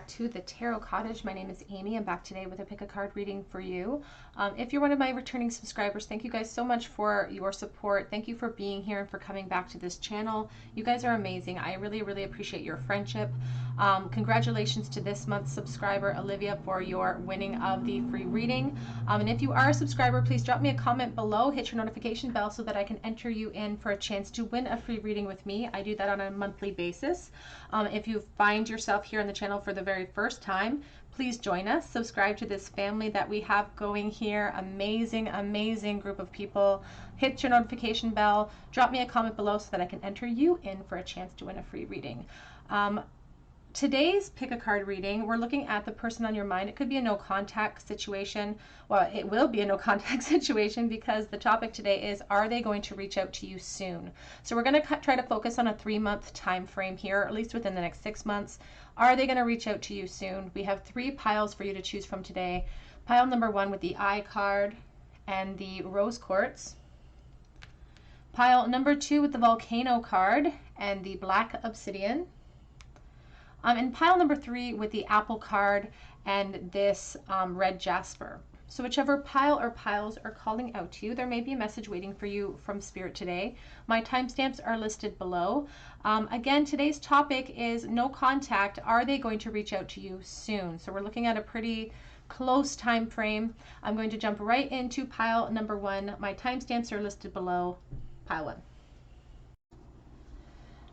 back to the Tarot Cottage. My name is Amy. I'm back today with a pick a card reading for you. If you're one of my returning subscribers, thank you guys so much for your support. Thank you for being here and for coming back to this channel. You guys are amazing. I really appreciate your friendship. Congratulations to this month's subscriber, Olivia, for your winning of the free reading. And if you are a subscriber, please drop me a comment below, hit your notification bell so that I can enter you in for a chance to win a free reading with me. I do that on a monthly basis. If you find yourself here on the channel for the very first time, please join us. Subscribe to this family that we have going here. Amazing group of people. Hit your notification bell. Drop me a comment below so that I can enter you in for a chance to win a free reading. Today's pick a card reading, we're looking at the person on your mind. It could be a no contact situation. Well, it will be a no contact situation because the topic today is, are they going to reach out to you soon? So we're going to try to focus on a 3-month time frame here, at least within the next 6 months. Are they going to reach out to you soon? We have 3 piles for you to choose from today. Pile number 1 with the Eye card and the Rose Quartz. Pile number 2 with the Volcano card and the Black Obsidian. And pile number 3 with the Apple card and this red jasper. So whichever pile or piles are calling out to you, there may be a message waiting for you from Spirit today. My timestamps are listed below. Again, today's topic is no contact. Are they going to reach out to you soon? So we're looking at a pretty close time frame. I'm going to jump right into pile number 1. My timestamps are listed below. Pile 1.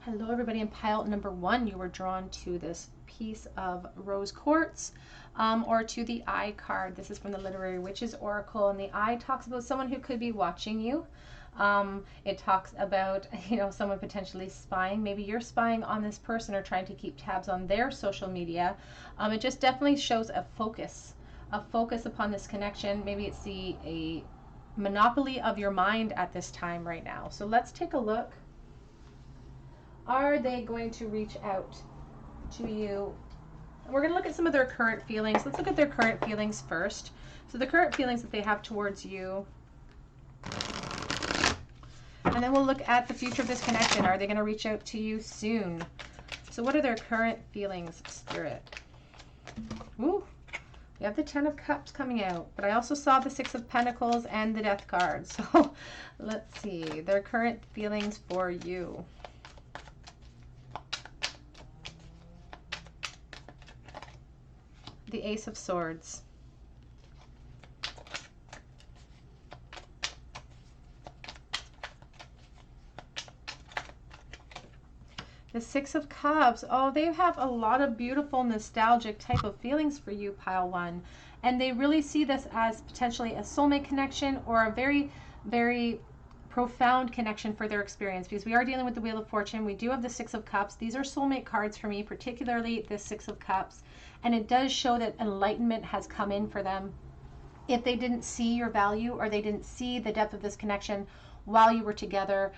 Hello everybody, in pile number 1 you were drawn to this piece of Rose Quartz or to the Eye card. This is from the Literary Witches Oracle, and the Eye talks about someone who could be watching you. It talks about, someone potentially spying. Maybe you're spying on this person or trying to keep tabs on their social media. It just definitely shows a focus upon this connection. Maybe it's a monopoly of your mind at this time right now. So let's take a look. Are they going to reach out to you? We're going to look at some of their current feelings. Let's look at their current feelings first. So the current feelings that they have towards you. And then we'll look at the future of this connection. Are they going to reach out to you soon? So what are their current feelings, Spirit? Ooh, we have the 10 of Cups coming out, but I also saw the 6 of Pentacles and the Death card. So let's see, their current feelings for you. The Ace of Swords. The 6 of Cups. Oh, they have a lot of beautiful nostalgic type of feelings for you, pile 1. And they really see this as potentially a soulmate connection or a very profound connection for their experience, because we are dealing with the Wheel of Fortune. We do have the 6 of Cups. These are soulmate cards for me, particularly this 6 of Cups. And it does show that enlightenment has come in for them. If they didn't see your value or they didn't see the depth of this connection while you were together,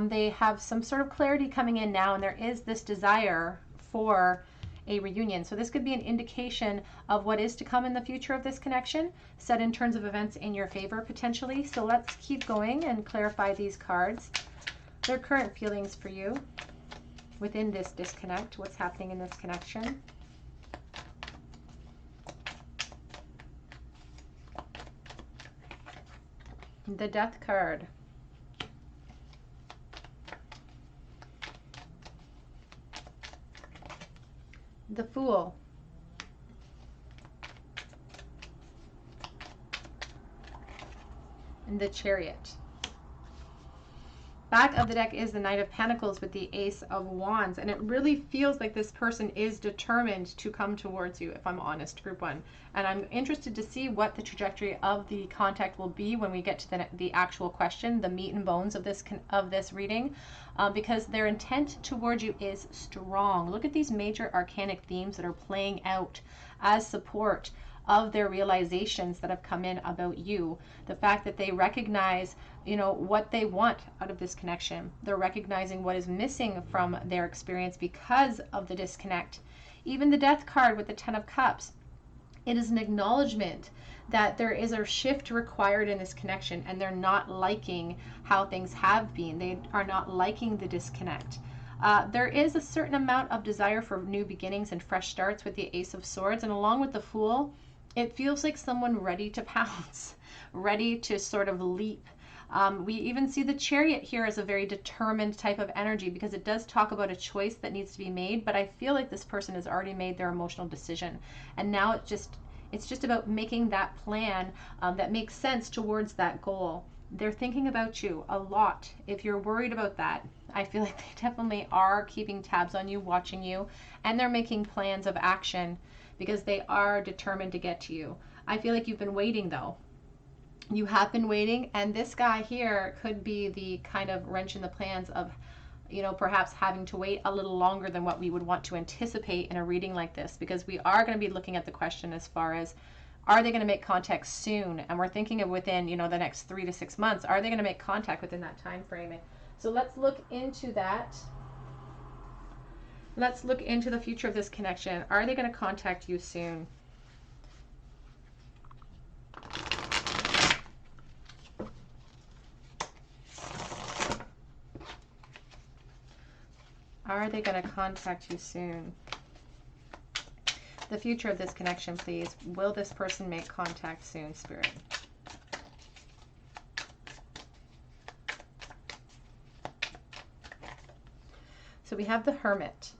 they have some sort of clarity coming in now, and there is this desire for a reunion. So this could be an indication of what is to come in the future of this connection, set in terms of events in your favor potentially. So let's keep going and clarify these cards. Their current feelings for you within this disconnect. What's happening in this connection? The Death card. The Fool. And the Chariot. Back of the deck is the Knight of Pentacles with the Ace of Wands, and it really feels like this person is determined to come towards you, if I'm honest, group 1. And I'm interested to see what the trajectory of the contact will be when we get to the actual question, the meat and bones of this reading, because their intent towards you is strong. Look at these major arcanic themes that are playing out as support of their realizations that have come in about you. The fact that they recognize, what they want out of this connection. They're recognizing what is missing from their experience because of the disconnect. Even the Death card with the 10 of Cups. It is an acknowledgement that there is a shift required in this connection, and they're not liking how things have been. They are not liking the disconnect. There is a certain amount of desire for new beginnings and fresh starts with the Ace of Swords, and along with the Fool, it feels like someone ready to pounce, ready to sort of leap. We even see the Chariot here as a very determined type of energy, because it does talk about a choice that needs to be made, but I feel like this person has already made their emotional decision, and now it's just about making that plan that makes sense towards that goal. They're thinking about you a lot. If you're worried about that, I feel like they definitely are keeping tabs on you, watching you, and they're making plans of action because they are determined to get to you. I feel like you've been waiting though. You have been waiting, and this guy here could be the kind of wrench in the plans of, you know, perhaps having to wait a little longer than what we would want to anticipate in a reading like this, because we are going to be looking at the question as far as, are they going to make contact soon? And we're thinking of within, you know, the next 3 to 6 months. Are they going to make contact within that time frame? So let's look into that. Let's look into the future of this connection. Are they going to contact you soon? Are they going to contact you soon? The future of this connection, please. Will this person make contact soon, Spirit? So we have the Hermit.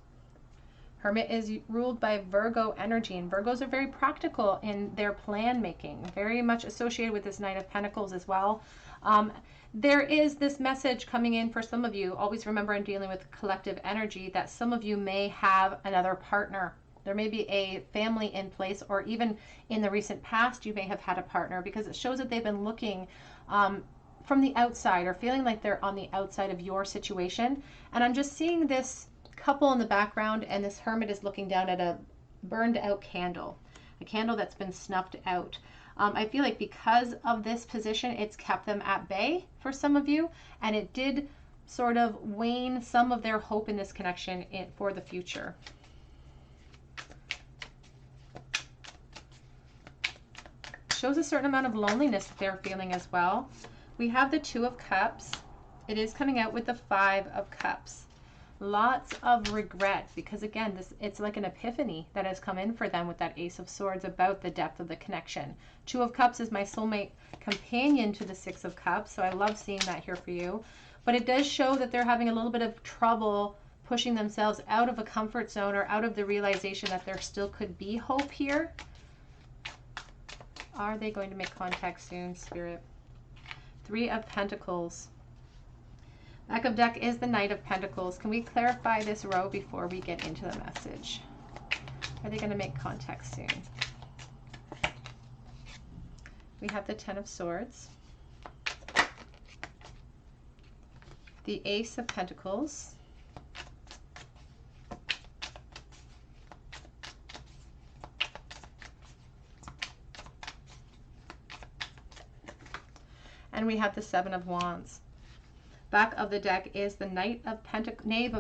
Hermit is ruled by Virgo energy, and Virgos are very practical in their plan making, very much associated with this Knight of Pentacles as well. There is this message coming in for some of you. Always remember, I'm dealing with collective energy, that some of you may have another partner. There may be a family in place, or even in the recent past, you may have had a partner, because it shows that they've been looking from the outside, or feeling like they're on the outside of your situation. And I'm just seeing this couple in the background, and this Hermit is looking down at a burned out candle, a candle that's been snuffed out. I feel like because of this position, it's kept them at bay for some of you, and it did sort of wane some of their hope in this connection for the future. Shows a certain amount of loneliness that they're feeling as well. We have the Two of Cups. It is coming out with the Five of Cups. Lots of regret, because again, it's like an epiphany that has come in for them with that Ace of Swords about the depth of the connection. Two of Cups is my soulmate companion to the Six of Cups, so I love seeing that here for you. But it does show that they're having a little bit of trouble pushing themselves out of a comfort zone, or out of the realization that there still could be hope here. Are they going to make contact soon, Spirit? Three of Pentacles. Back of deck is the Knight of Pentacles. Can we clarify this row before we get into the message? Are they going to make contact soon? We have the Ten of Swords. The Ace of Pentacles. And we have the Seven of Wands. Back of the deck is the Knave of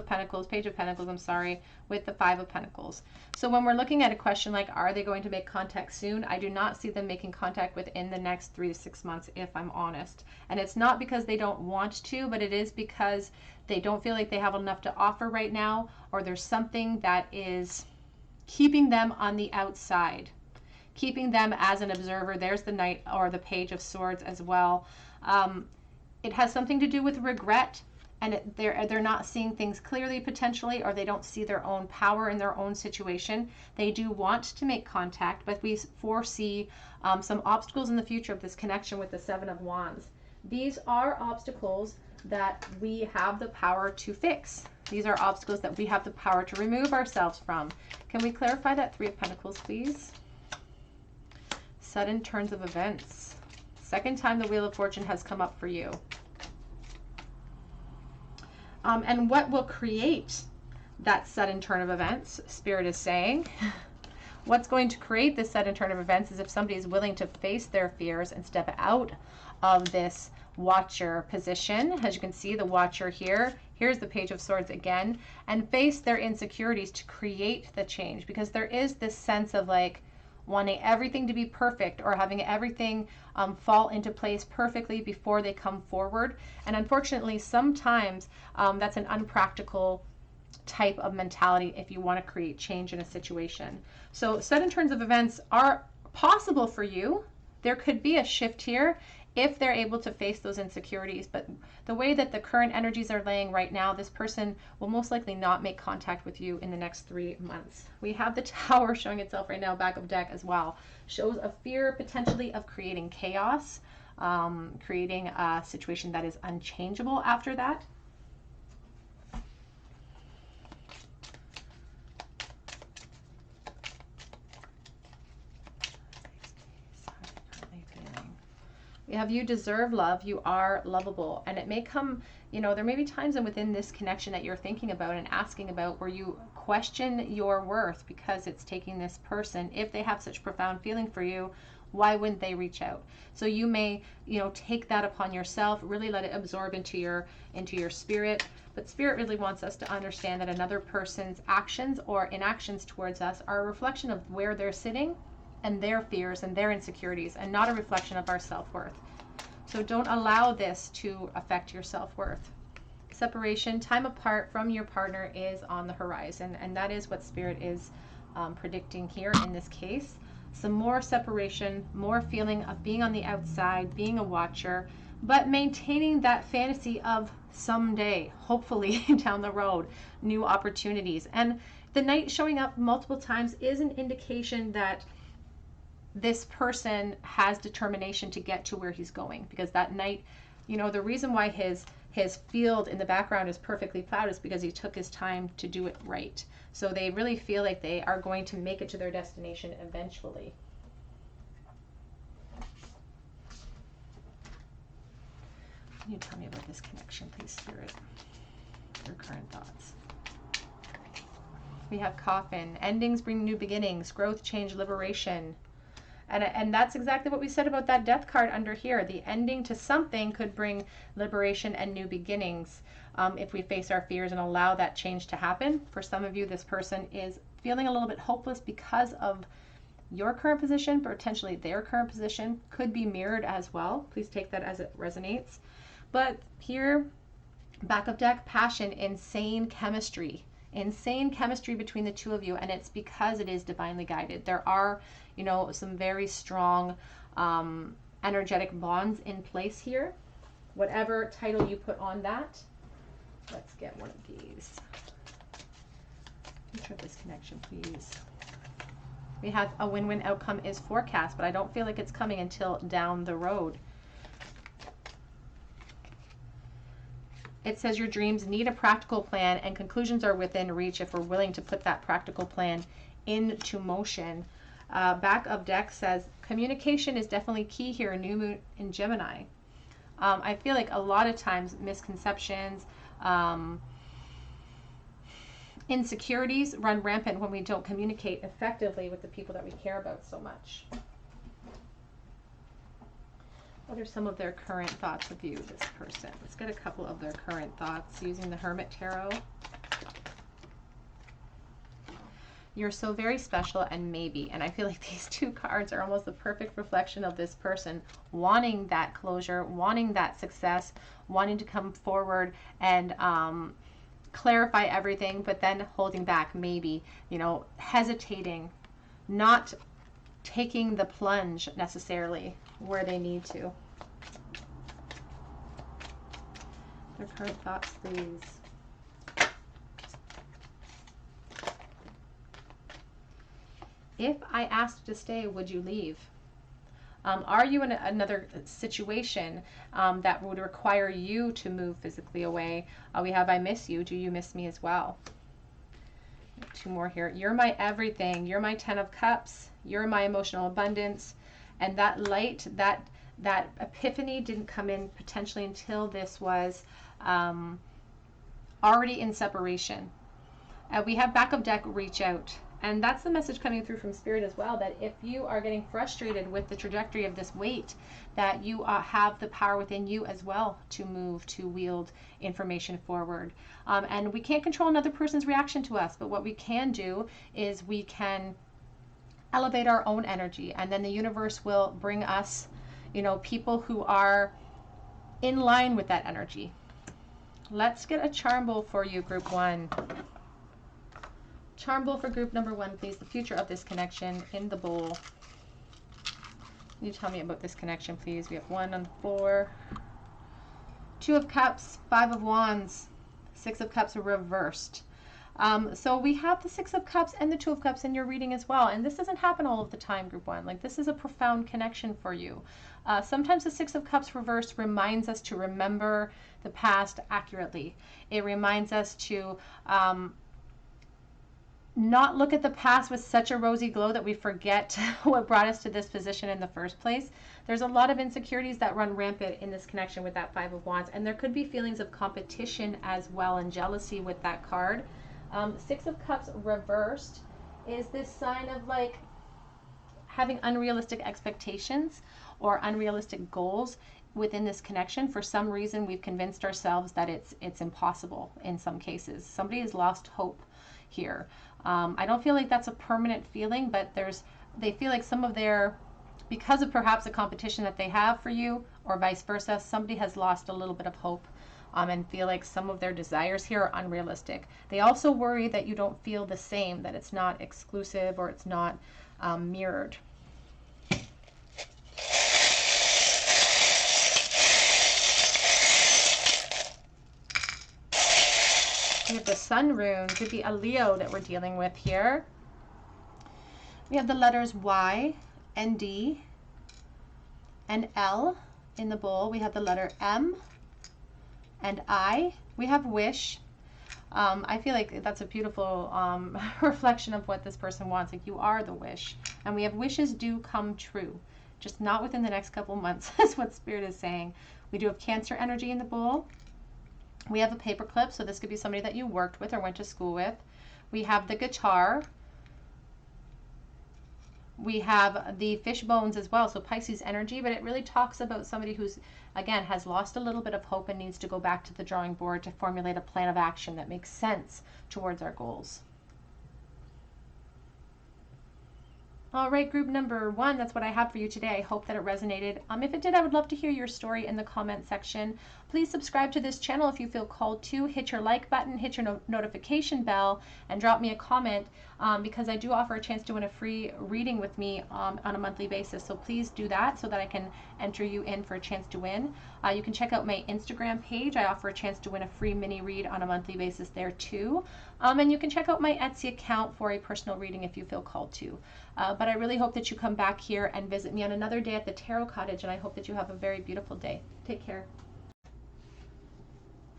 Pentacles, Page of Pentacles, I'm sorry, with the Five of Pentacles. So when we're looking at a question like, are they going to make contact soon? I do not see them making contact within the next 3 to 6 months, if I'm honest. And it's not because they don't want to, but it is because they don't feel like they have enough to offer right now, or there's something that is keeping them on the outside, keeping them as an observer. There's the Knight or the Page of Swords as well. It has something to do with regret, and they're not seeing things clearly potentially, or they don't see their own power in their own situation. They do want to make contact, but we foresee some obstacles in the future of this connection with the Seven of Wands. These are obstacles that we have the power to fix. These are obstacles that we have the power to remove ourselves from. Can we clarify that Three of Pentacles, please? Sudden turns of events. Second time the Wheel of Fortune has come up for you. And what will create that sudden turn of events, Spirit is saying? What's going to create this sudden turn of events is if somebody is willing to face their fears and step out of this Watcher position. As you can see, the Watcher here. Here's the Page of Swords again. And face their insecurities to create the change. Because there is this sense of like wanting everything to be perfect, or having everything fall into place perfectly before they come forward. And unfortunately, sometimes that's an unpractical type of mentality if you want to create change in a situation. So sudden turns of events are possible for you. There could be a shift here if they're able to face those insecurities. But the way that the current energies are laying right now, this person will most likely not make contact with you in the next 3 months. We have the Tower showing itself right now, back of deck as well. Shows a fear potentially of creating chaos, creating a situation that is unchangeable after that. We have you deserve love, you are lovable. And it may come, you know, there may be times within this connection that you're thinking about and asking about where you question your worth because it's taking this person, if they have such profound feeling for you, why wouldn't they reach out? So you may, you know, take that upon yourself, really let it absorb into your spirit. But spirit really wants us to understand that another person's actions or inactions towards us are a reflection of where they're sitting and their fears and their insecurities, and not a reflection of our self-worth. So don't allow this to affect your self-worth. Separation, time apart from your partner is on the horizon, and that is what Spirit is predicting here in this case. Some more separation, more feeling of being on the outside, being a watcher, but maintaining that fantasy of someday, hopefully down the road, new opportunities. And the Knight showing up multiple times is an indication that this person has determination to get to where he's going, because that Knight, you know, the reason why his field in the background is perfectly plowed is because he took his time to do it right. So they really feel like they are going to make it to their destination eventually. Can you tell me about this connection, please, Spirit? Your current thoughts. We have Coffin. Endings bring new beginnings, growth, change, liberation. And that's exactly what we said about that Death card under here. The ending to something could bring liberation and new beginnings if we face our fears and allow that change to happen. For some of you, this person is feeling a little bit hopeless because of your current position, but potentially their current position could be mirrored as well. Please take that as it resonates. But here, back of deck, passion, insane chemistry between the two of you, and it's because it is divinely guided. There are, you know, some very strong energetic bonds in place here. Whatever title you put on that, let's get one of these. Picture of this connection, please. We have a win-win outcome is forecast, but I don't feel like it's coming until down the road. It says your dreams need a practical plan and conclusions are within reach if we're willing to put that practical plan into motion. Back of deck says communication is definitely key here, new moon in Gemini. I feel like a lot of times misconceptions, insecurities run rampant when we don't communicate effectively with the people that we care about so much. What are some of their current thoughts of you, this person? Let's get a couple of their current thoughts using the Hermit Tarot. You're so very special and maybe. And I feel like these two cards are almost the perfect reflection of this person wanting that closure, wanting that success, wanting to come forward and clarify everything, but then holding back, maybe, you know, hesitating, not taking the plunge necessarily where they need to. Their current thoughts, please. If I asked to stay, would you leave? Are you in another situation that would require you to move physically away? We have I miss you. Do you miss me as well? Two more here. You're my everything. You're my 10 of Cups. You're my emotional abundance. And that light, that epiphany didn't come in potentially until this was already in separation. We have back of deck, reach out. And that's the message coming through from Spirit as well, that if you are getting frustrated with the trajectory of this weight, that you have the power within you as well to move, to wield information forward. And we can't control another person's reaction to us, but what we can do is we can elevate our own energy, and then the universe will bring us, you know, people who are in line with that energy. Let's get a charm bowl for you, group one. Charm bowl for group number 1, please. The future of this connection in the bowl. Can you tell me about this connection, please? We have 1 on the floor. 2 of Cups, 5 of Wands, 6 of Cups reversed. So we have the 6 of Cups and the 2 of Cups in your reading as well. And this doesn't happen all of the time, group 1. Like, this is a profound connection for you. Sometimes the 6 of Cups reversed reminds us to remember the past accurately. It reminds us to not look at the past with such a rosy glow that we forget what brought us to this position in the first place. There's a lot of insecurities that run rampant in this connection with that 5 of Wands. And there could be feelings of competition as well and jealousy with that card. 6 of Cups reversed is this sign of like having unrealistic expectations or unrealistic goals within this connection. For some reason, we've convinced ourselves that it's impossible in some cases. Somebody has lost hope here. I don't feel like that's a permanent feeling, but they feel like some of their, because of perhaps the competition that they have for you or vice versa, somebody has lost a little bit of hope. And feel like some of their desires here are unrealistic. They also worry that you don't feel the same, that it's not exclusive or it's not mirrored. We have the Sun rune. Could be a Leo that we're dealing with here. We have the letters Y and D and L in the bowl. We have the letter M and I. We have wish. I feel like that's a beautiful reflection of what this person wants. Like, you are the wish. And we have wishes do come true. Just not within the next couple months is what Spirit is saying. We do have Cancer energy in the bowl. We have a paperclip, so this could be somebody that you worked with or went to school with. We have the guitar. We have the fish bones as well, so Pisces energy, but it really talks about somebody who's, again, has lost a little bit of hope and needs to go back to the drawing board to formulate a plan of action that makes sense towards our goals. All right, group number 1, that's what I have for you today. I hope that it resonated. If it did, I would love to hear your story in the comment section. Please subscribe to this channel if you feel called to. Hit your like button, hit your notification bell, and drop me a comment because I do offer a chance to win a free reading with me on a monthly basis. So please do that so that I can enter you in for a chance to win. You can check out my Instagram page. I offer a chance to win a free mini read on a monthly basis there too. And you can check out my Etsy account for a personal reading if you feel called to. But I really hope that you come back here and visit me on another day at the Tarot Cottage, and I hope that you have a very beautiful day. Take care.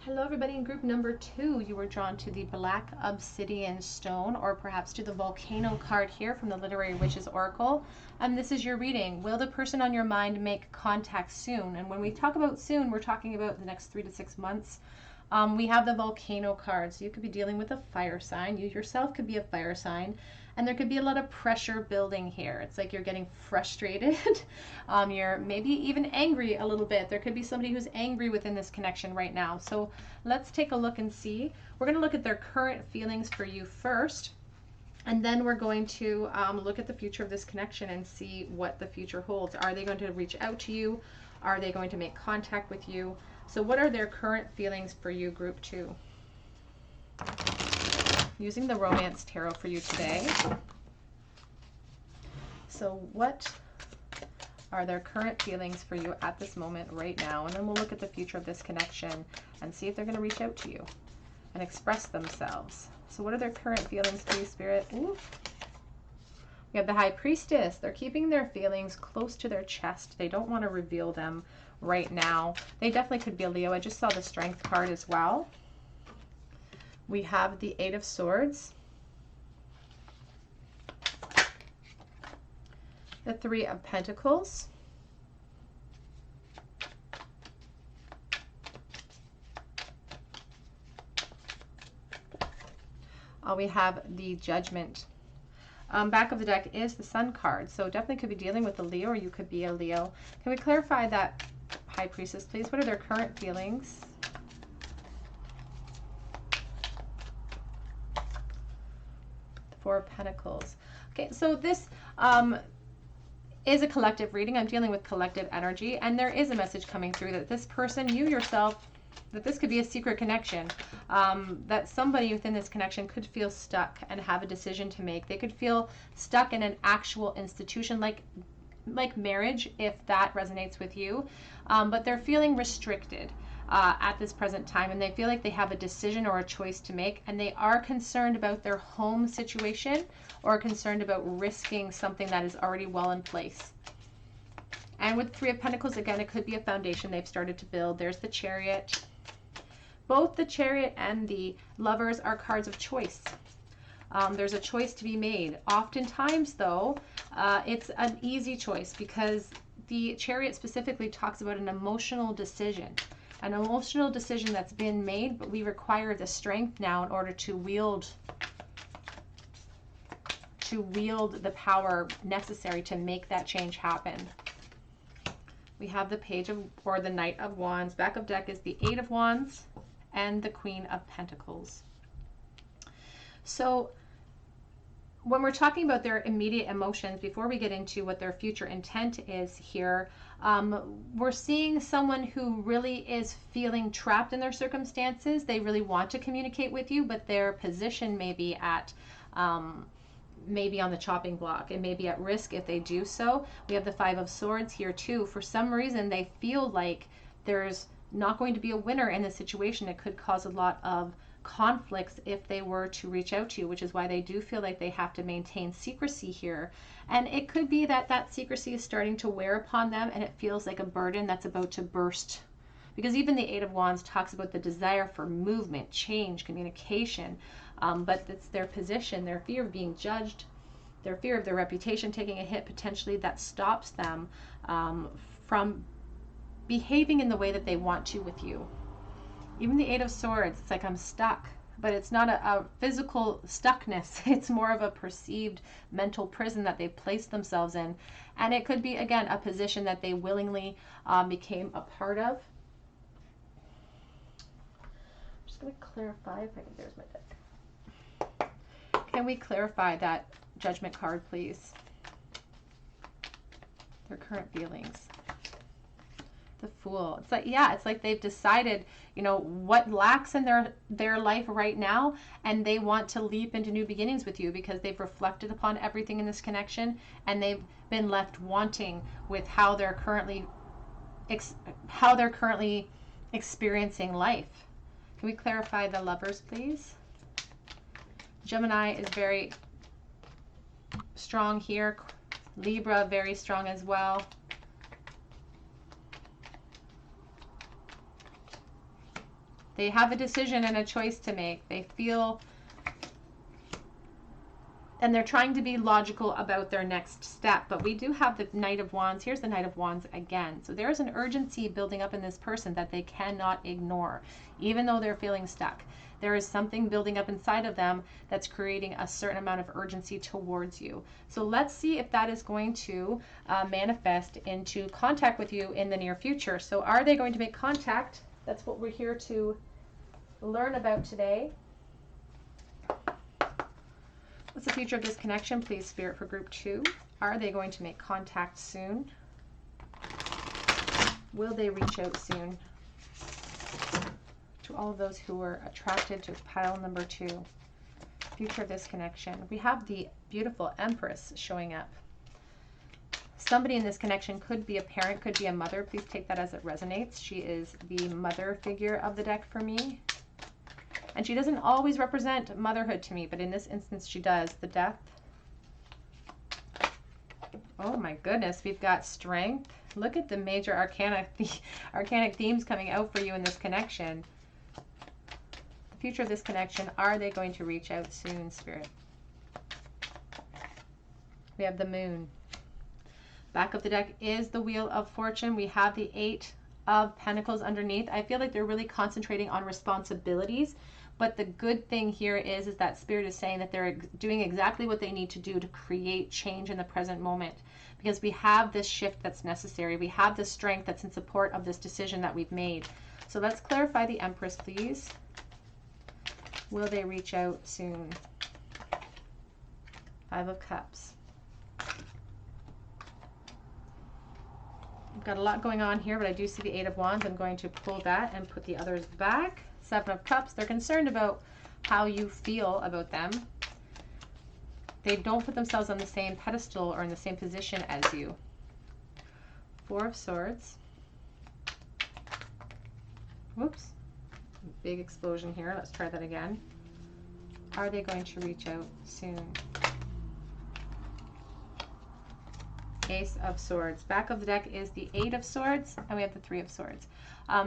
Hello everybody. In group number 2, you were drawn to the Black Obsidian Stone, or perhaps to the Volcano card here from the Literary Witches Oracle. This is your reading. Will the person on your mind make contact soon? And when we talk about soon, we're talking about the next 3 to 6 months. We have the Volcano card, so you could be dealing with a fire sign. You yourself could be a fire sign. And there could be a lot of pressure building here. It's like you're getting frustrated. You're maybe even angry a little bit. There could be somebody who's angry within this connection right now. So let's take a look and see. We're going to look at their current feelings for you first. And then we're going to look at the future of this connection and see what the future holds. Are they going to reach out to you? Are they going to make contact with you? So what are their current feelings for you, group 2? Using the Romance Tarot for you today. So what are their current feelings for you at this moment right now? And then we'll look at the future of this connection and see if they're going to reach out to you and express themselves. So what are their current feelings for you, Spirit? Ooh. We have the High Priestess. They're keeping their feelings close to their chest. They don't want to reveal them right now. They definitely could be a Leo. I just saw the Strength card as well. We have the 8 of Swords, the 3 of Pentacles, we have the Judgment. Back of the deck is the Sun card, so definitely could be dealing with a Leo, or you could be a Leo. Can we clarify that, High Priestess, please? What are their current feelings? The 4 of Pentacles. Okay, so this is a collective reading. I'm dealing with collective energy, and there is a message coming through that this person, you yourself, that this could be a secret connection, that somebody within this connection could feel stuck and have a decision to make. They could feel stuck in an actual institution like marriage, if that resonates with you, but they're feeling restricted at this present time, and they feel like they have a decision or a choice to make, and they are concerned about their home situation or concerned about risking something that is already well in place. And with Three of Pentacles, again, it could be a foundation they've started to build. There's the Chariot. Both the Chariot and the Lovers are cards of choice. There's a choice to be made. Oftentimes, though, it's an easy choice, because the Chariot specifically talks about an emotional decision. An emotional decision that's been made, but we require the strength now in order to wield the power necessary to make that change happen. We have the Page of, or the Knight of Wands. Back of deck is the Eight of Wands and the Queen of Pentacles. So when we're talking about their immediate emotions, before we get into what their future intent is here, we're seeing someone who really is feeling trapped in their circumstances. They really want to communicate with you, but their position may be at maybe on the chopping block. It may be at risk if they do so. We have the Five of Swords here too. For some reason, they feel like there's not going to be a winner in this situation. It could cause a lot of conflicts if they were to reach out to you, which is why they do feel like they have to maintain secrecy here. And it could be that that secrecy is starting to wear upon them, and it feels like a burden that's about to burst. Because even the Eight of Wands talks about the desire for movement, change, communication, but it's their position, their fear of being judged, their fear of their reputation taking a hit potentially, that stops them from behaving in the way that they want to with you. Even the Eight of Swords, it's like I'm stuck, but it's not a physical stuckness. It's more of a perceived mental prison that they've placed themselves in. And it could be, again, a position that they willingly became a part of. I'm just going to clarify if I can, there's my deck. Can we clarify that Judgment card, please? Their current feelings. The Fool. It's like, yeah, it's like they've decided, you know, what lacks in their life right now, and they want to leap into new beginnings with you because they've reflected upon everything in this connection, and they've been left wanting with how they're currently experiencing life. Can we clarify the Lovers, please? Gemini is very strong here. Libra, very strong as well. They have a decision and a choice to make. They feel, and they're trying to be logical about their next step. But we do have the Knight of Wands. Here's the Knight of Wands again. So there's an urgency building up in this person that they cannot ignore, even though they're feeling stuck. There is something building up inside of them that's creating a certain amount of urgency towards you. So let's see if that is going to manifest into contact with you in the near future. So are they going to make contact? That's what we're here to learn about today. What's the future of this connection, please, Spirit, for group 2? Are they going to make contact soon? Will they reach out soon? To all of those who were attracted to pile number 2. Future of this connection. We have the beautiful Empress showing up. Somebody in this connection could be a parent, could be a mother. Please take that as it resonates. She is the mother figure of the deck for me. And she doesn't always represent motherhood to me, but in this instance she does. The Death. Oh my goodness, we've got Strength. Look at the major arcanic themes coming out for you in this connection. The future of this connection. Are they going to reach out soon, Spirit? We have the Moon. Back of the deck is the Wheel of Fortune. We have the Eight of Pentacles underneath. I feel like they're really concentrating on responsibilities, but the good thing here is that Spirit is saying that they're doing exactly what they need to do to create change in the present moment, because we have this shift that's necessary. We have the strength that's in support of this decision that we've made. So let's clarify the Empress, please. Will they reach out soon? Five of Cups. got a lot going on here, but I do see the Eight of Wands. I'm going to pull that and put the others back. Seven of Cups. They're concerned about how you feel about them. They don't put themselves on the same pedestal or in the same position as you. Four of Swords. Whoops. Big explosion here. Let's try that again. Are they going to reach out soon? Ace of Swords. Back of the deck is the Eight of Swords, and we have the Three of Swords.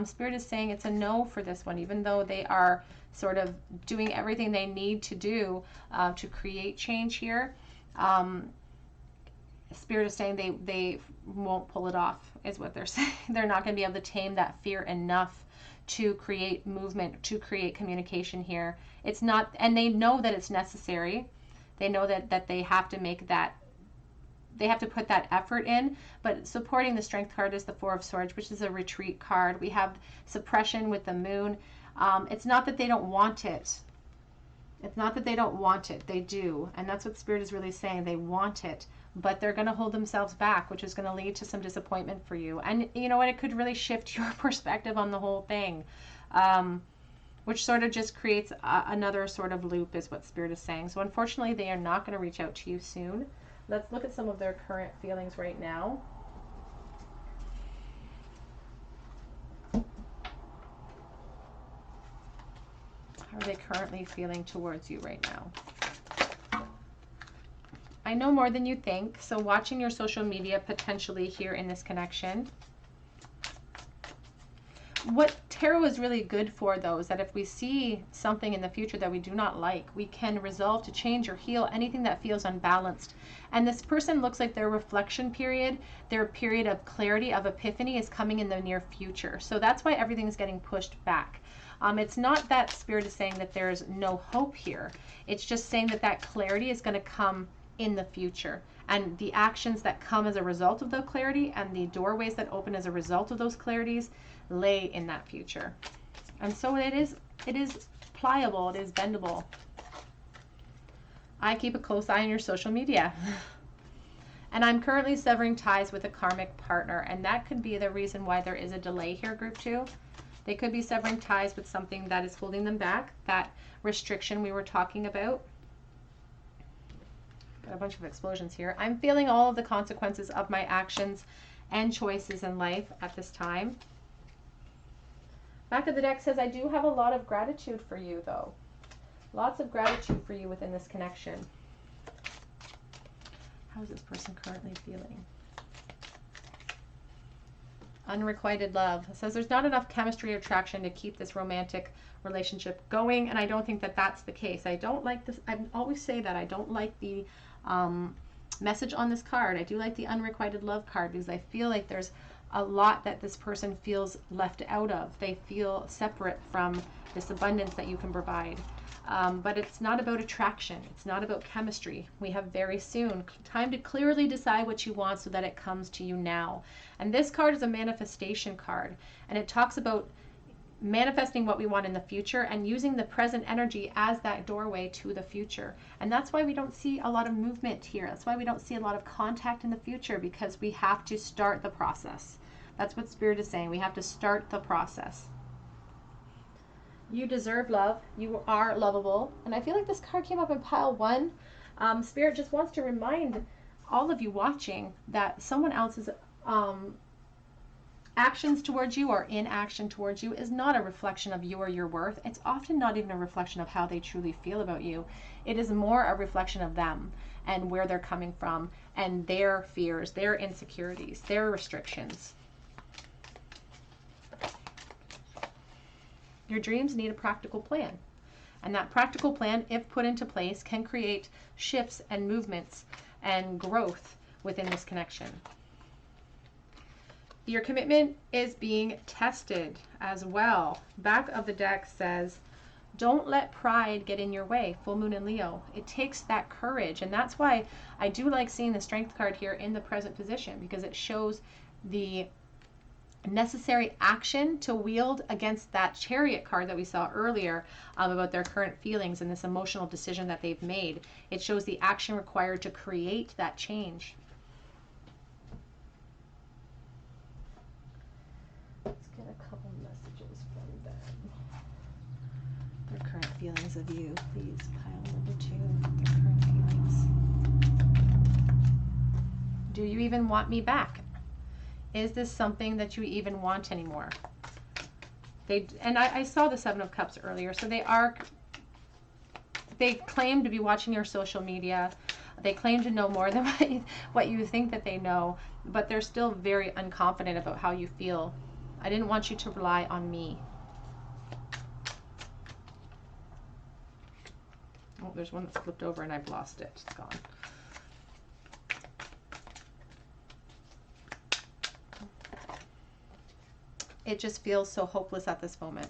Spirit is saying it's a no for this one, even though they are sort of doing everything they need to do to create change here. Spirit is saying they won't pull it off, is what they're saying. They're not going to be able to tame that fear enough to create movement, to create communication here. It's not, and they know that it's necessary. They know that they have to make that, they have to put that effort in, but supporting the Strength card is the Four of Swords, which is a retreat card. We have suppression with the Moon. It's not that they don't want it. It's not that they don't want it. They do. And that's what Spirit is really saying. They want it, but they're going to hold themselves back, which is going to lead to some disappointment for you. And you know what? It could really shift your perspective on the whole thing, which sort of just creates another sort of loop is what Spirit is saying. So unfortunately, they are not going to reach out to you soon. Let's look at some of their current feelings right now. How are they currently feeling towards you right now? I know more than you think. So watching your social media potentially here in this connection. What tarot is really good for, though, is that if we see something in the future that we do not like, we can resolve to change or heal anything that feels unbalanced. And this person looks like their reflection period, their period of clarity, of epiphany is coming in the near future. So that's why everything is getting pushed back. It's not that Spirit is saying that there's no hope here. It's just saying that that clarity is going to come in the future. And the actions that come as a result of the clarity and the doorways that open as a result of those clarities lay in that future. And so it is pliable, it is bendable. I keep a close eye on your social media. And I'm currently severing ties with a karmic partner, and that could be the reason why there is a delay here, group 2. They could be severing ties with something that is holding them back, that restriction we were talking about. Got a bunch of explosions here. I'm feeling all of the consequences of my actions and choices in life at this time. Back of the deck says, I do have a lot of gratitude for you, though. Lots of gratitude for you within this connection. How is this person currently feeling? Unrequited love. It says there's not enough chemistry or attraction to keep this romantic relationship going, and I don't think that that's the case. I don't like this. I always say that I don't like the message on this card. I do like the unrequited love card because I feel like there's a lot that this person feels left out of. They feel separate from this abundance that you can provide. But it's not about attraction. It's not about chemistry. We have very soon time to clearly decide what you want so that it comes to you now. And this card is a manifestation card, and it talks about manifesting what we want in the future and using the present energy as that doorway to the future. And that's why we don't see a lot of movement here. That's why we don't see a lot of contact in the future, because we have to start the process. That's what Spirit is saying. We have to start the process. You deserve love. You are lovable. And I feel like this card came up in pile 1. Spirit just wants to remind all of you watching that someone else's actions towards you or inaction towards you is not a reflection of you or your worth. It's often not even a reflection of how they truly feel about you. It is more a reflection of them and where they're coming from and their fears, their insecurities, their restrictions. Your dreams need a practical plan. And that practical plan, if put into place, can create shifts and movements and growth within this connection. Your commitment is being tested as well. Back of the deck says, don't let pride get in your way. Full moon in Leo. It takes that courage. And that's why I do like seeing the Strength card here in the present position, because it shows the necessary action to wield against that Chariot card that we saw earlier about their current feelings and this emotional decision that they've made. It shows the action required to create that change. from them. Their current feelings of you, please. Pile number 2. Their current feelings. Do you even want me back? Is this something that you even want anymore? And I saw the 7 of Cups earlier, so they claim to be watching your social media. They claim to know more than what you think that they know, but they're still very unconfident about how you feel. I didn't want you to rely on me. Oh, there's one that's flipped over and I've lost it. It's gone. It just feels so hopeless at this moment.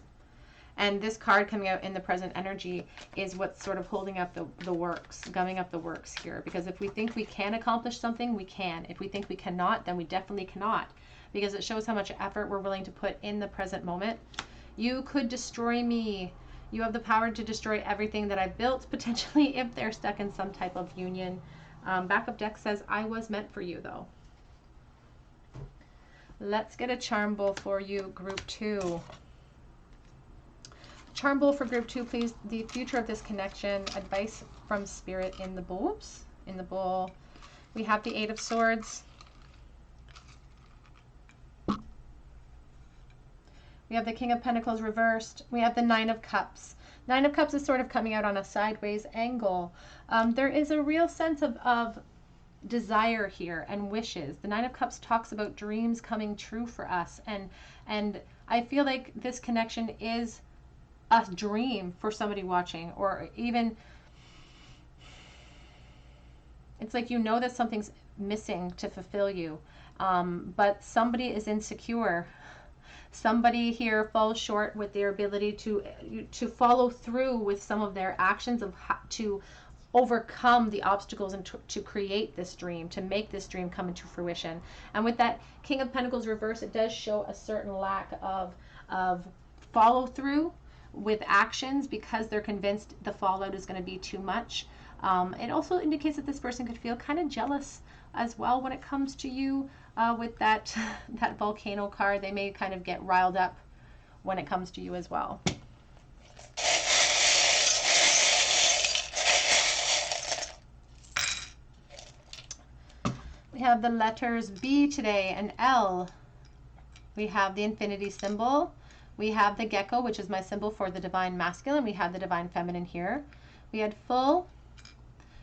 And this card coming out in the present energy is what's sort of holding up the works, gumming up the works here. Because if we think we can accomplish something, we can. If we think we cannot, then we definitely cannot. Because it shows how much effort we're willing to put in the present moment. You could destroy me. You have the power to destroy everything that I've built, potentially, if they're stuck in some type of union. Backup deck says, I was meant for you, though. Let's get a charm bowl for you, group 2. Charm bowl for group 2, please. The future of this connection. Advice from spirit in the bowls. In the bowl, we have the 8 of Swords. We have the King of Pentacles reversed. We have the 9 of Cups. 9 of Cups is sort of coming out on a sideways angle. There is a real sense of desire here and wishes. The 9 of Cups talks about dreams coming true for us. And I feel like this connection is a dream for somebody watching, or even it's like you know that something's missing to fulfill you, but somebody is insecure. Somebody here falls short with their ability to follow through with some of their actions of how to overcome the obstacles and to create this dream, to make this dream come into fruition. And with that King of Pentacles reverse, it does show a certain lack of follow through with actions because they're convinced the fallout is going to be too much. It also indicates that this person could feel kind of jealous as well when it comes to you. With that volcano card, they may kind of get riled up when it comes to you as well. We have the letters B today and L. We have the infinity symbol. We have the gecko, which is my symbol for the divine masculine. We have the divine feminine here. We had full.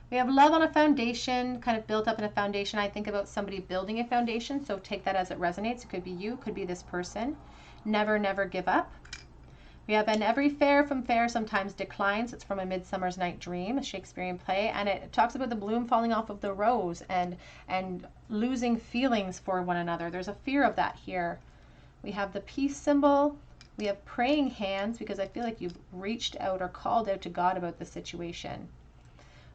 We have love on a foundation, kind of built up in a foundation. I think about somebody building a foundation, so take that as it resonates. It could be you, could be this person. Never, never give up. We have an every fair from fair sometimes declines. It's from A Midsummer's Night Dream, a Shakespearean play, and it talks about the bloom falling off of the rose and losing feelings for one another. There's a fear of that here. We have the peace symbol. We have praying hands because I feel like you've reached out or called out to God about the situation.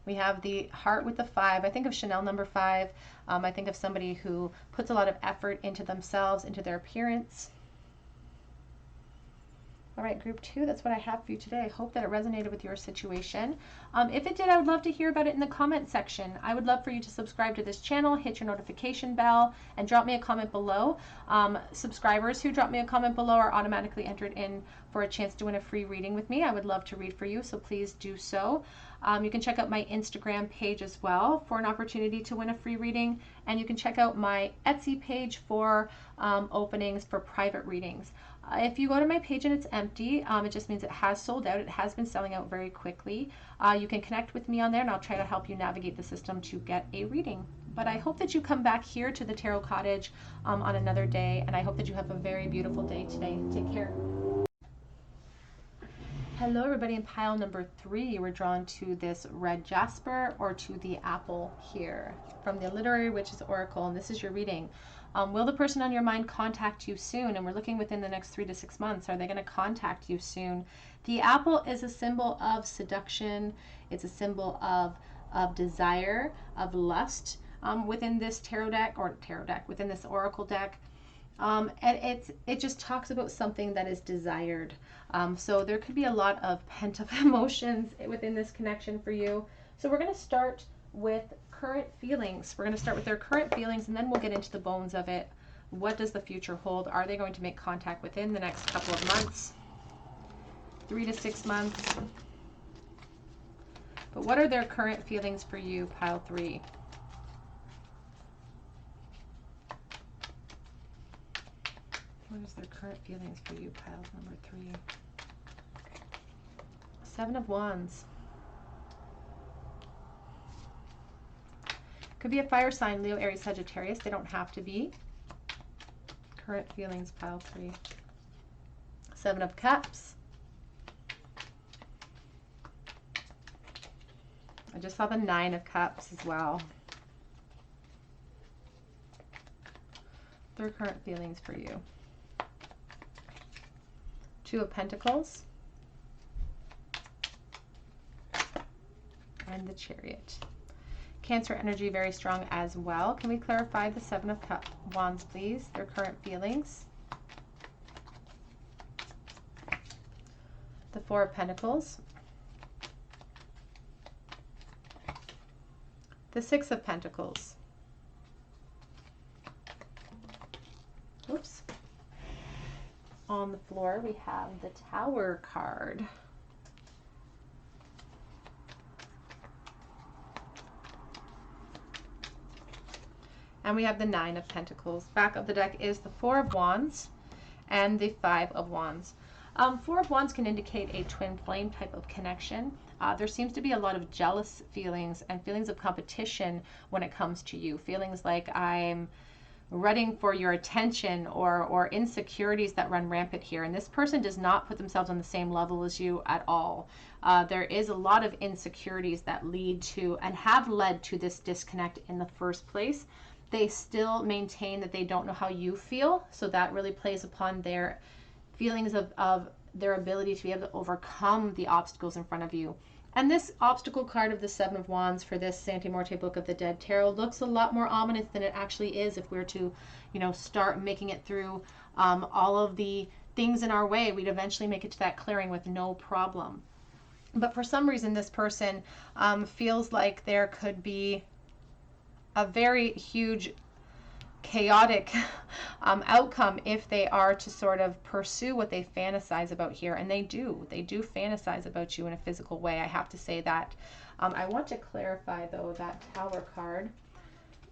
We have the heart with the 5. I think of Chanel number 5. I think of somebody who puts a lot of effort into themselves, into their appearance. All right, group 2, that's what I have for you today. I hope that it resonated with your situation. If it did, I would love to hear about it in the comment section. I would love for you to subscribe to this channel, hit your notification bell, and drop me a comment below. Subscribers who drop me a comment below are automatically entered in for a chance to win a free reading with me. I would love to read for you, so please do so. You can check out my Instagram page as well for an opportunity to win a free reading, and you can check out my Etsy page for openings for private readings. If you go to my page and it's empty, it just means it has sold out. It has been selling out very quickly. You can connect with me on there and I'll try to help you navigate the system to get a reading. But I hope that you come back here to the Tarot Cottage on another day, and I hope that you have a very beautiful day today. Take care. Hello everybody, in pile number 3, we're drawn to this red jasper or to the apple here from the Literary Witches Oracle, and this is your reading. Will the person on your mind contact you soon? And we're looking within the next 3 to 6 months. Are they going to contact you soon? The apple is a symbol of seduction. It's a symbol of desire, of lust within this within this oracle deck. And it just talks about something that is desired. So there could be a lot of pent-up emotions within this connection for you. So we're going to start with current feelings. We're going to start with their current feelings, and then we'll get into the bones of it What does the future hold? Are they going to make contact within the next couple of months? 3 to 6 months? But what are their current feelings for you, pile 3? What is their current feelings for you, pile number 3? 7 of Wands. Could be a fire sign, Leo, Aries, Sagittarius. They don't have to be. Current feelings, pile 3. 7 of Cups. I just saw the 9 of Cups as well. Their current feelings for you. 2 of Pentacles. And the Chariot. Cancer energy very strong as well. Can we clarify the 7 of Wands, please? Their current feelings. The 4 of Pentacles. The 6 of Pentacles. Oops. On the floor, we have the Tower card. And we have the 9 of Pentacles. Back of the deck is the 4 of Wands and the 5 of Wands. 4 of Wands can indicate a twin flame type of connection. There seems to be a lot of jealous feelings and feelings of competition when it comes to you. Feelings like I'm running for your attention, or insecurities that run rampant here. And this person does not put themselves on the same level as you at all. There is a lot of insecurities that lead to and have led to this disconnect in the first place. They still maintain that they don't know how you feel. So that really plays upon their feelings of their ability to be able to overcome the obstacles in front of you. And this obstacle card of the 7 of Wands for this Sante Morte Book of the Dead Tarot looks a lot more ominous than it actually is if we're to, you know, start making it through all of the things in our way. We'd eventually make it to that clearing with no problem. But for some reason, this person feels like there could be a very huge chaotic outcome if they are to sort of pursue what they fantasize about here. And they do fantasize about you in a physical way. I have to say that. I want to clarify though that Tower card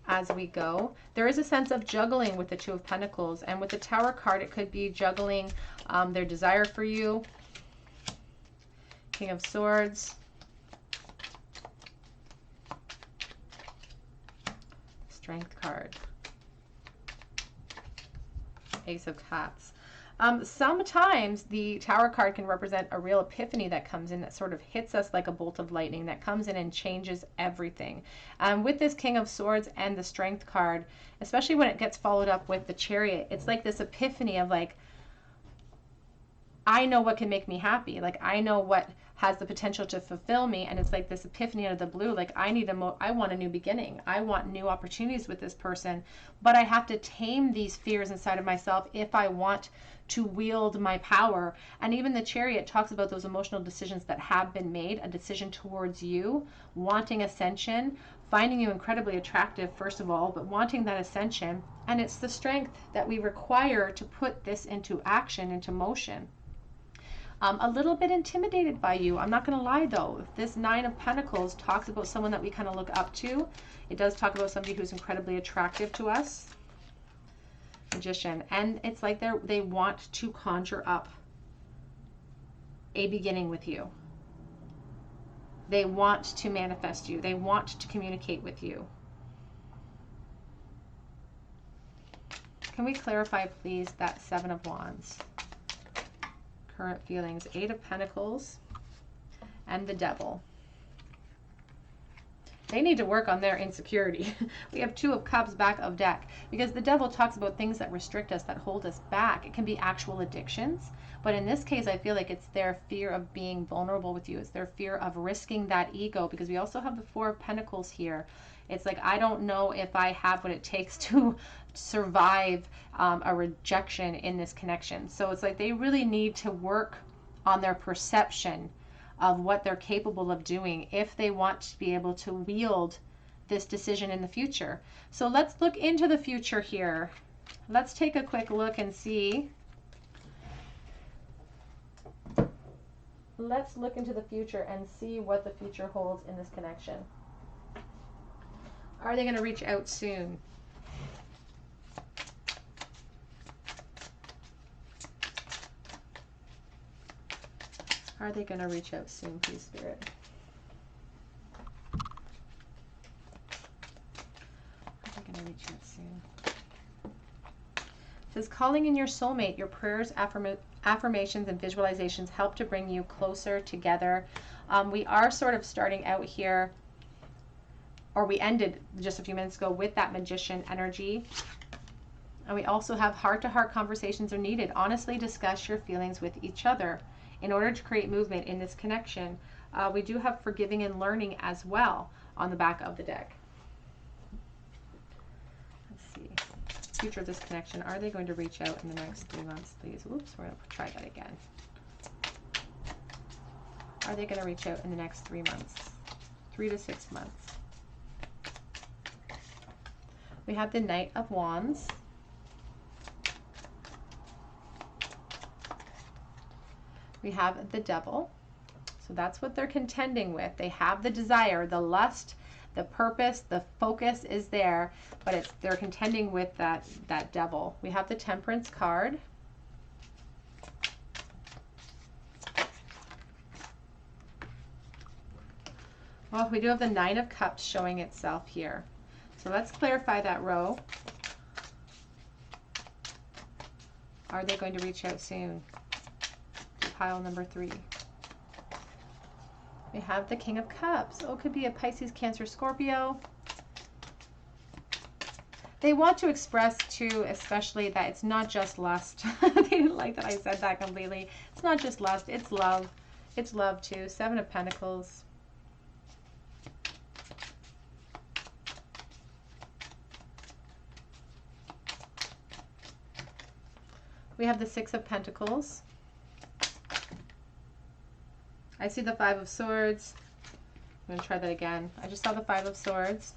as we go. There is a sense of juggling with the 2 of Pentacles, and with the Tower card it could be juggling their desire for you. King of Swords. Strength card. Ace of Cups. Sometimes the Tower card can represent a real epiphany that comes in, that sort of hits us like a bolt of lightning, that comes in and changes everything. With this King of Swords and the Strength card, especially when it gets followed up with the Chariot, it's like this epiphany of like, I know what can make me happy. Like, I know what has the potential to fulfill me. And it's like this epiphany out of the blue. Like, I want a new beginning. I want new opportunities with this person, but I have to tame these fears inside of myself if I want to wield my power. And even the Chariot talks about those emotional decisions that have been made, a decision towards you, wanting ascension, finding you incredibly attractive, first of all, but wanting that ascension. And it's the strength that we require to put this into action, into motion. A little bit intimidated by you. I'm not going to lie though. If this 9 of Pentacles talks about someone that we kind of look up to, it does talk about somebody who's incredibly attractive to us. Magician. And it's like they want to conjure up a beginning with you. They want to manifest you. They want to communicate with you. Can we clarify, please, that 7 of Wands? Current feelings. 8 of Pentacles and the Devil. They need to work on their insecurity. We have 2 of Cups back of deck, because the Devil talks about things that restrict us, that hold us back. It can be actual addictions, but in this case I feel like it's their fear of being vulnerable with you. It's their fear of risking that ego, because we also have the 4 of Pentacles here. It's like, I don't know if I have what it takes to survive a rejection in this connection. So it's like they really need to work on their perception of what they're capable of doing if they want to be able to wield this decision in the future. So let's look into the future here. let's take a quick look and see. Let's look into the future and see what the future holds in this connection. Are they going to reach out soon? Are they going to reach out soon, please, Spirit? Are they going to reach out soon? It says, calling in your soulmate, your prayers, affirmations, and visualizations help to bring you closer together. We are sort of starting out here, or we ended just a few minutes ago with that Magician energy. And we also have heart-to-heart conversations are needed. Honestly discuss your feelings with each other in order to create movement in this connection. We do have forgiving and learning as well on the back of the deck. Let's see. Future of this connection. Are they going to reach out in the next 3 months, please? Oops, we're going to try that again. Are they going to reach out in the next 3 months? 3 to 6 months. We have the Knight of Wands. We have the Devil. So that's what they're contending with. They have the desire, the lust, the purpose, the focus is there, but they're contending with that Devil. We have the Temperance card. Well, we do have the Nine of Cups showing itself here. So let's clarify that row. Are they going to reach out soon? Pile number 3. We have the King of Cups. Oh, it could be a Pisces, Cancer, Scorpio. They want to express too, especially that it's not just lust. They didn't like that I said that completely. It's not just lust, it's love. It's love too. 7 of Pentacles. We have the 6 of Pentacles. I see the 5 of Swords. I'm going to try that again. I just saw the 5 of Swords.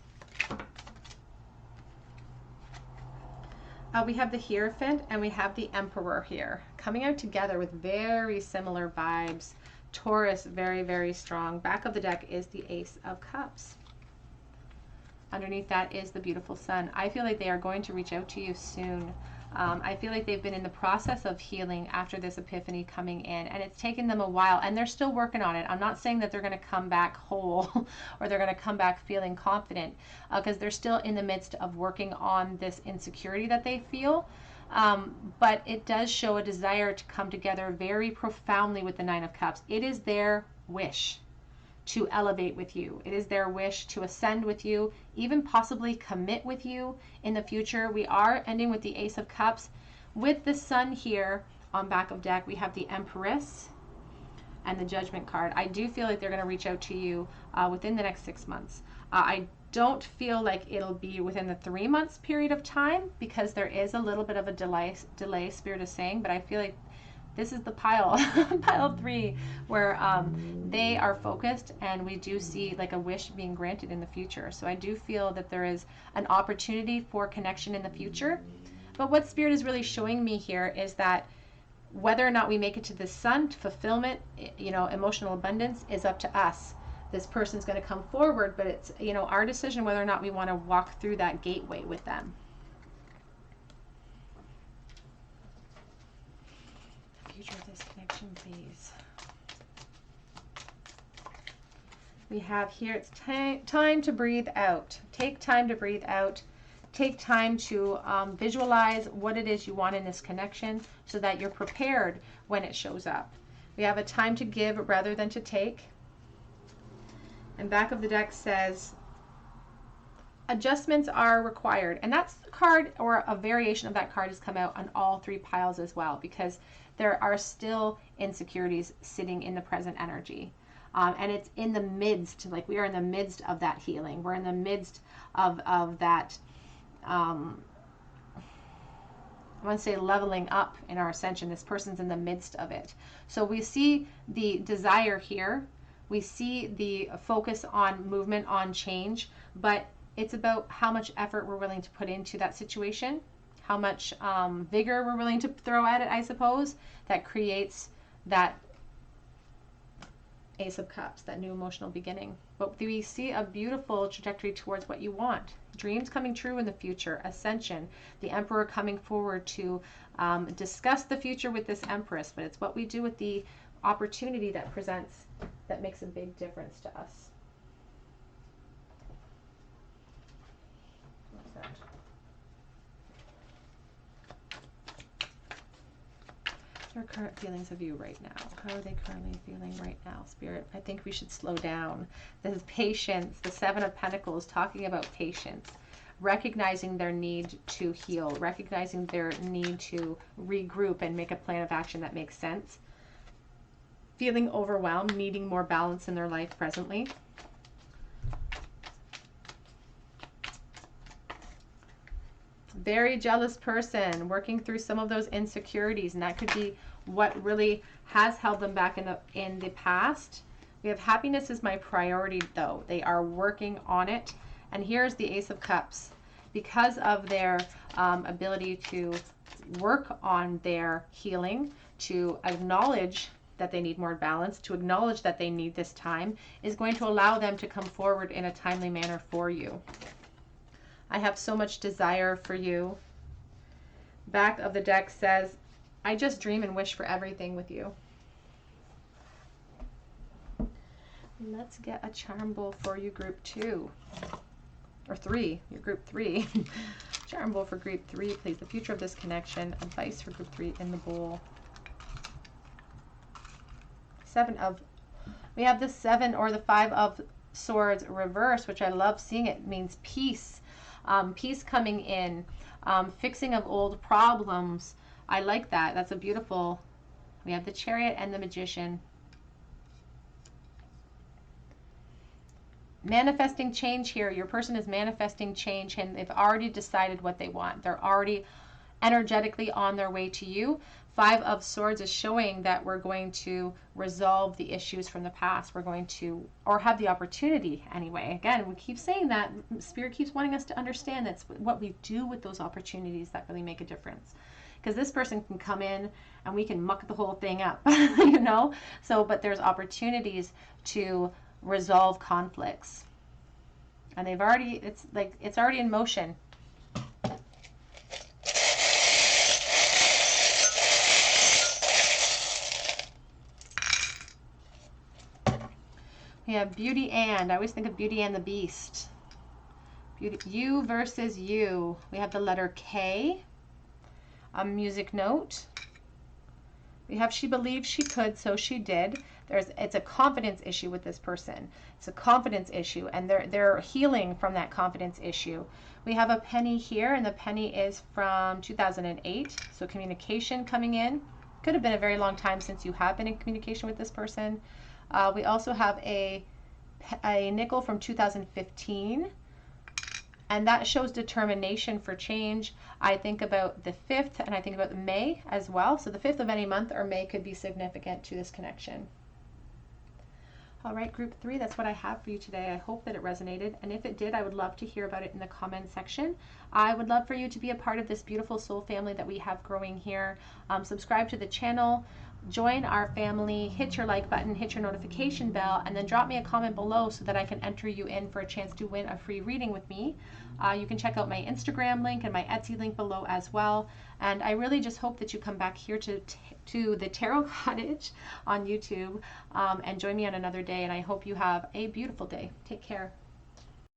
We have the Hierophant and we have the Emperor here. Coming out together with very similar vibes. Taurus, very, very strong. Back of the deck is the Ace of Cups. Underneath that is the beautiful Sun. I feel like they are going to reach out to you soon. I feel like they've been in the process of healing after this epiphany coming in, and it's taken them a while, and they're still working on it. I'm not saying that they're going to come back whole or they're going to come back feeling confident, because they're still in the midst of working on this insecurity that they feel. But it does show a desire to come together very profoundly with the Nine of Cups. It is their wish to elevate with you. It is their wish to ascend with you, even possibly commit with you in the future. We are ending with the Ace of Cups. With the Sun here on back of deck, we have the Empress and the Judgment card. I do feel like they're going to reach out to you within the next 6 months. I don't feel like it'll be within the 3 months period of time, because there is a little bit of a delay, Spirit is saying, but I feel like this is the pile, pile 3, where they are focused, and we do see like a wish being granted in the future. So I do feel that there is an opportunity for connection in the future. But what Spirit is really showing me here is that whether or not we make it to the Sun, fulfillment, emotional abundance, is up to us. This person's going to come forward, but it's, our decision whether or not we want to walk through that gateway with them. Future of this connection, please. We have here, it's time to breathe out. Take time to breathe out. Take time to visualize what it is you want in this connection so that you're prepared when it shows up. We have a time to give rather than to take. And back of the deck says, adjustments are required. And that's the card, or a variation of that card, has come out on all 3 piles as well, because there are still insecurities sitting in the present energy. And it's in the midst, like we are in the midst of that healing. We're in the midst of that, I want to say, leveling up in our ascension. This person's in the midst of it. So we see the desire here. We see the focus on movement, on change, but it's about how much effort we're willing to put into that situation, how much vigor we're willing to throw at it, I suppose, that creates that Ace of Cups, that new emotional beginning. But we see a beautiful trajectory towards what you want. Dreams coming true in the future, ascension, the Emperor coming forward to discuss the future with this Empress. But it's what we do with the opportunity that presents that makes a big difference to us. What's that? Their current feelings of you right now. How are they currently feeling right now, Spirit? I think we should slow down. This is patience. The Seven of Pentacles talking about patience. Recognizing their need to heal. Recognizing their need to regroup and make a plan of action that makes sense. Feeling overwhelmed, needing more balance in their life presently. Very jealous person, working through some of those insecurities, and that could be what really has held them back in the past. We have happiness is my priority, though. They are working on it. And here's the Ace of Cups. Because of their ability to work on their healing, to acknowledge that they need more balance, to acknowledge that they need this time, is going to allow them to come forward in a timely manner for you. I have so much desire for you. Back of the deck says, I just dream and wish for everything with you. Let's get a charm bowl for you, group 2. Or 3. You're group 3. Charm bowl for group 3, please. The future of this connection. Advice for group 3 in the bowl. We have the 7 or the 5 of Swords reverse, which I love seeing. It means peace. Peace coming in, fixing of old problems. I like that. That's a beautiful. We have the Chariot and the Magician. Manifesting change here. Your person is manifesting change and they've already decided what they want. They're already energetically on their way to you. 5 of Swords is showing that we're going to resolve the issues from the past. We're going to, or have the opportunity anyway. Again, we keep saying that. Spirit keeps wanting us to understand that's what we do with those opportunities that really make a difference. Because this person can come in and we can muck the whole thing up, you know? So, but there's opportunities to resolve conflicts. And they've already, it's already in motion. We have Beauty and. I always think of Beauty and the Beast. Beauty, you versus you. We have the letter K. A music note. We have she believed she could, so she did. It's a confidence issue with this person. It's a confidence issue, and they're healing from that confidence issue. We have a penny here, and the penny is from 2008. So communication coming in. Could have been a very long time since you have been in communication with this person. We also have a nickel from 2015, and that shows determination for change. I think about the 5th, and I think about May as well. So the 5th of any month or May could be significant to this connection. All right, group 3, that's what I have for you today. I hope that it resonated, and if it did, I would love to hear about it in the comment section. I would love for you to be a part of this beautiful soul family that we have growing here. Subscribe to the channel. Join our family, hit your like button, hit your notification bell, and then drop me a comment below so that I can enter you in for a chance to win a free reading with me. You can check out my Instagram link and my Etsy link below as well. And I really just hope that you come back here to the Tarot Cottage on YouTube and join me on another day. And I hope you have a beautiful day. Take care.